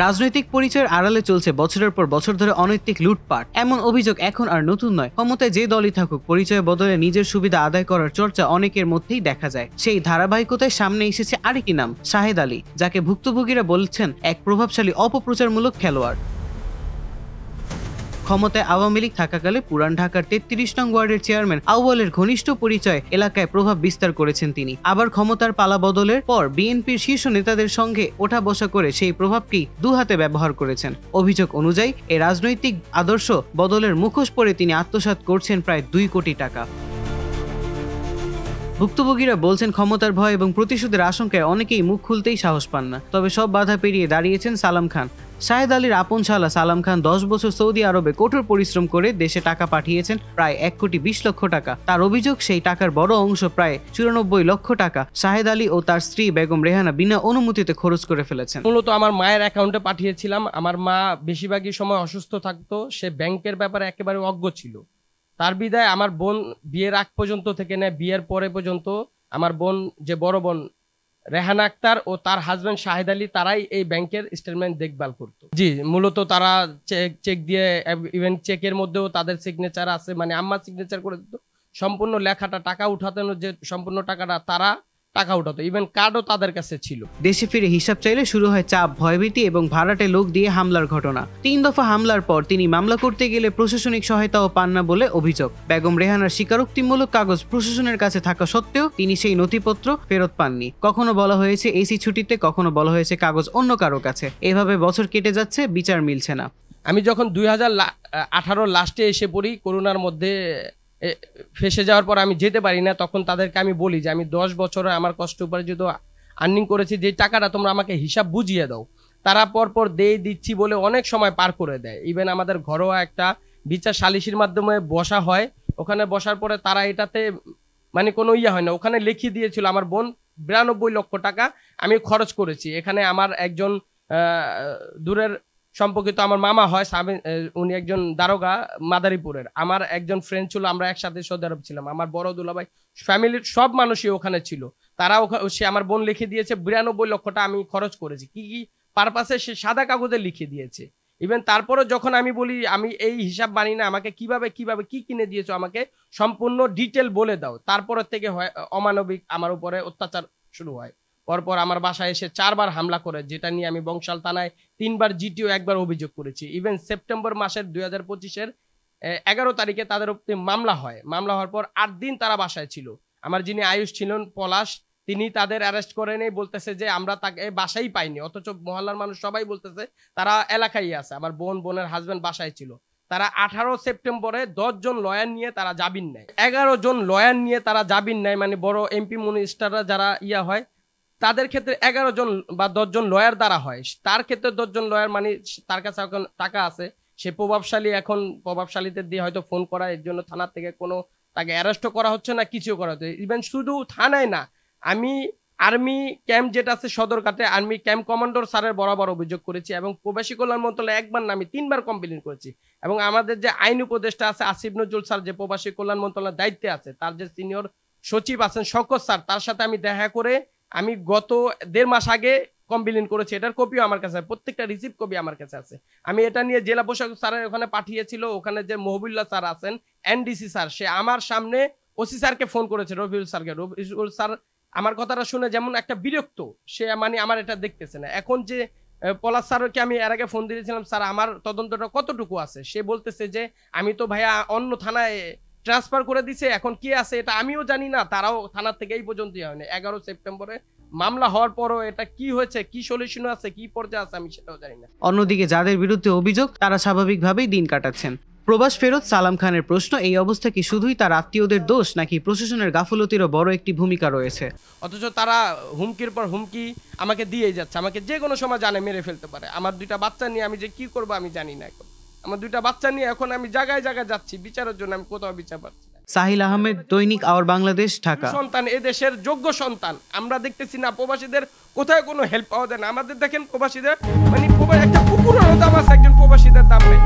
রাজনৈতিক পরিচয়ের আড়ালে চলছে বছরের পর বছর ধরে অনৈতিক লুটপাট। এমন অভিযোগ এখন আর নতুন নয়। ক্ষমতায় যে দলই থাকুক, পরিচয় বদলে নিজের সুবিধা আদায় করার চর্চা অনেকের মধ্যেই দেখা যায়। সেই ধারাবাহিকতায় সামনে এসেছে আরেকটি নাম, শাহেদ আলী, যাকে ভুক্তভোগীরা বলছেন এক প্রভাবশালী অপপ্রচারমূলক খেলোয়াড়। ক্ষমতায় আওয়ামী লীগ থাকাকালে পুরান ঢাকার ৩৩ নং ওয়ার্ডের চেয়ারম্যান আউয়ালের ঘনিষ্ঠ পরিচয় এলাকায় প্রভাব বিস্তার করেছেন তিনি। আবার ক্ষমতার পালা বদলের পর বিএনপির শীর্ষ নেতাদের সঙ্গে ওঠা বসা করে সেই প্রভাবকেই দুহাতে ব্যবহার করেছেন। অভিযোগ অনুযায়ী এই রাজনৈতিক আদর্শ বদলের মুখোশ পরে তিনি আত্মসাৎ করছেন প্রায় ২ কোটি টাকা। ভুক্তভোগীরা বলছেন ক্ষমতার ভয় এবং প্রতিশোধের আশঙ্কায় অনেকেই মুখ খুলতেই সাহস পান না। তবে সব বাধা পেরিয়ে দাঁড়িয়েছেন সালাম খান। শাহেদ আলীর আপন শালা সালাম খান ১০ বছর সৌদি আরবে কঠোর পরিশ্রম করে দেশে টাকা পাঠিয়েছেন প্রায় ১,২০,০০,০০০ টাকা। তার অভিযোগ, সেই টাকার বড় অংশ প্রায় ৯৪ লক্ষ টাকা শাহেদ আলী ও তার স্ত্রী বেগম রেহানা বিনা অনুমতিতে খরচ করে ফেলেছেন। মূলত আমার মায়ের অ্যাকাউন্টে পাঠিয়েছিলাম। আমার মা বেশিরভাগই সময় অসুস্থ থাকতো, সে ব্যাংকের ব্যাপারে একেবারে অজ্ঞ ছিল। তার বিদায় আমার বোন বিয়ের আগ পর্যন্ত থেকে নেয়, বিয়ের পরে পর্যন্ত আমার বোন, যে বড় বোন রেহানা আক্তার ও তার হাজবেন্ড শাহেদ আলী, তারাই এই ব্যাংকের স্টেটমেন্ট দেখভাল করতো। জি, মূলত তারা চেক দিয়ে, ইভেন চেকের মধ্যেও তাদের সিগনেচার আছে, মানে আম্মা সিগনেচার করে দিত। সম্পূর্ণ লেখাটা, টাকা উঠাতেন যে সম্পূর্ণ টাকাটা তারা টাকা উঠাতো, ইভেন কার্ডও তাদের কাছে ছিল। দেশে ফিরে হিসাব চাইলে শুরু হয় চাপ, ভয়ভীতি এবং ভাড়াটে লোক দিয়ে হামলার ঘটনা। ৩ দফা হামলার পর তিনি মামলা করতে গেলে প্রশাসনিক সহায়তাও পান না বলে অভিযোগ। বেগম রেহানার স্বীকারোক্তিমূলক কাগজ প্রশাসনের কাছে থাকা সত্ত্বেও তিনি সেই নথিপত্র ফেরত পাননি। কখনো বলা হয়েছে এসি ছুটিতে, কখনো বলা হয়েছে কাগজ অন্য কারো কাছে। এভাবে বছর কেটে যাচ্ছে, বিচার মিলছে না। আমি যখন ২০১৮ লাস্টে এসে পড়ি, করোনার মধ্যে ফেসে যাওয়ার পর আমি যেতে পারি না, তখন তাদেরকে আমি বলি যে আমি ১০ বছরে আমার কষ্ট উপার্জিত আর্নিং করেছি, যে টাকাটা তোমরা আমাকে হিসাব বুঝিয়ে দাও। তারা পরপর দিচ্ছি বলে অনেক সময় পার করে দেয়। ইভেন আমাদের ঘরোয়া একটা বিচার সালিসির মাধ্যমে বসা হয়, ওখানে বসার পরে তারা এটাতে মানে কোনো হয় না, ওখানে লিখিয়ে দিয়েছিল আমার বোন ৯২ লক্ষ টাকা আমি খরচ করেছি। এখানে আমার একজন দূরের সম্পর্কিত আমার মামা হয়, উনি একজন দারোগা মাদারীপুরের। আমার একজন ফ্রেন্ড ছিল, আমরা একসাথে সৌদি আরব ছিলাম। আমার বড় দুলাভাই, ফ্যামিলির সব মানুষই ওখানে ছিল। তারা সে আমার বোন লিখে দিয়েছে ৯২ লক্ষ টাকা আমি খরচ করেছি। কি কি পারপাসে সে সাদা কাগজে লিখে দিয়েছে। ইভেন তারপরে যখন আমি বলি আমি এই হিসাব মানি না, আমাকে কিভাবে কি কিনে দিয়েছো, আমাকে সম্পূর্ণ ডিটেল বলে দাও। তারপরে থেকে হয় অমানবিক আমার উপরে অত্যাচার শুরু হয়। পরপর আমার বাসায় এসে ৪ বার হামলা করে, যেটা নিয়ে আমি বংশাল থানায় ৩ বার জিটিও ১ বার অভিযোগ করেছি। ইভেন সেপ্টেম্বর মাসের ২০২৫-এর ১১ তারিখে তাদের উপরে মামলা হয়। মামলা হওয়ার পর ৮ দিন তারা বাসায় ছিল। আমার যিনি আয়ুষ ছিলেন পলাশ, তিনি তাদের অ্যারেস্ট করে নেই, বলতেছে যে আমরা তাকে বাসায় পাইনি। অথচ মহল্লার মানুষ সবাই বলতেছে তারা এলাকায় আছে। আমার বোনের হাজবেন্ড বাসায় ছিল। তারা ১৮ সেপ্টেম্বরে ১০ জন লয়ার নিয়ে তারা জামিন নেয়। ১১ জন লয়ার নিয়ে তারা জামিন নেয়, মানে বড় এমপি মিনিস্টাররা যারা হয় তাদের ক্ষেত্রে ১১ জন বা ১০ জন লয়ার দ্বারা হয়। তার ক্ষেত্রে ১০ জন লয়ার, মানে তার কাছে এখন টাকা আছে, সে প্রভাবশালী। এখন প্রভাবশালীদের দিয়ে হয়তো ফোন করা, এর জন্য থানা থেকে কোনো তাকে অ্যারেস্টও করা হচ্ছে না, কিছুও করা হচ্ছে। ইভেন শুধু থানায় না, আমি আর্মি ক্যাম্প যেটা আছে সদরঘাটে, আর্মি ক্যাম্প কমান্ডার স্যারের বরাবর অভিযোগ করেছি এবং প্রবাসী কল্যাণ মন্ত্রণালয়ে একবার না, আমি ৩ বার কমপ্লেন করেছি। এবং আমাদের যে আইন উপদেষ্টা আছে আসিফ নজরুল স্যার, যে প্রবাসী কল্যাণ মন্ত্রণালয়ের দায়িত্বে আছে, তার যে সিনিয়র সচিব আছেন শওকত স্যার, তার সাথে আমি দেখা করে আমি গত ১.৫ মাস আগে কমপ্লেন করেছি। এটার কপিও আমার কাছে, প্রত্যেকটা রিসিভ কপি আমার কাছে আছে। আমি এটা নিয়ে জেলা প্রশাসক স্যারের ওখানে পাঠিয়েছিল। ওখানে যে মহবুল্লাহ স্যার আছেন, এনডিসি স্যার, সে আমার সামনে ওসি স্যারকে ফোন করেছে, রবিউল স্যারকে। রবিউল স্যার আমার কথাটা শুনে যেমন একটা বিরক্ত, সে মানে আমার এটা দেখতেছে না। এখন যে পলাশ স্যারকে আমি এর আগে ফোন দিয়েছিলাম, স্যার আমার তদন্তটা কতটুকু আছে, সে বলতেছে যে আমি তো ভাইয়া অন্য থানায় ট্রান্সফার করে দিছে, এখন কি আছে এটা আমিও জানি না, তারাও থানার থেকে এই পর্যন্তই হয়নি। ১১ সেপ্টেম্বরে মামলা হওয়ার পরও এটা কি হয়েছে, কি সলিউশন আছে, কি পর্যায়ে আছে, আমি সেটাও জানি না। অন্যদিকে যাদের বিরুদ্ধে অভিযোগ, তারা স্বাভাবিকভাবেই দিন কাটাচ্ছেন। প্রবাস ফেরত সালাম খানের প্রশ্ন, এই অবস্থা কি শুধুই তার আত্মীয়দের দোষ, নাকি প্রশাসনের গাফলতিরও বড় একটি ভূমিকা রয়েছে? অথচ তারা হুমকির পর হুমকি আমাকে দিয়েই যাচ্ছে। আমাকে যে কোনো সময় জানে মেরে ফেলতে পারে। আমার ২টা বাচ্চা নিয়ে আমি যে কি করবো আমি জানি না। এখন আমার ২টা বাচ্চা নিয়ে এখন আমি জায়গায় জায়গায় যাচ্ছি বিচারের জন্য, আমি কোথাও বিচার পাচ্ছি না। সাহিল আহমেদ, দৈনিক আওয়ার বাংলাদেশ, ঢাকা। সন্তান, এদেশের যোগ্য সন্তান, আমরা দেখতেছি না প্রবাসীদের কোথায় কোনো হেল্প পাওয়া যায় না। আমাদের দেখেন প্রবাসীদের মানে একটা কুকুরের দাম আছে, একজন প্রবাসীদের দাম নেই।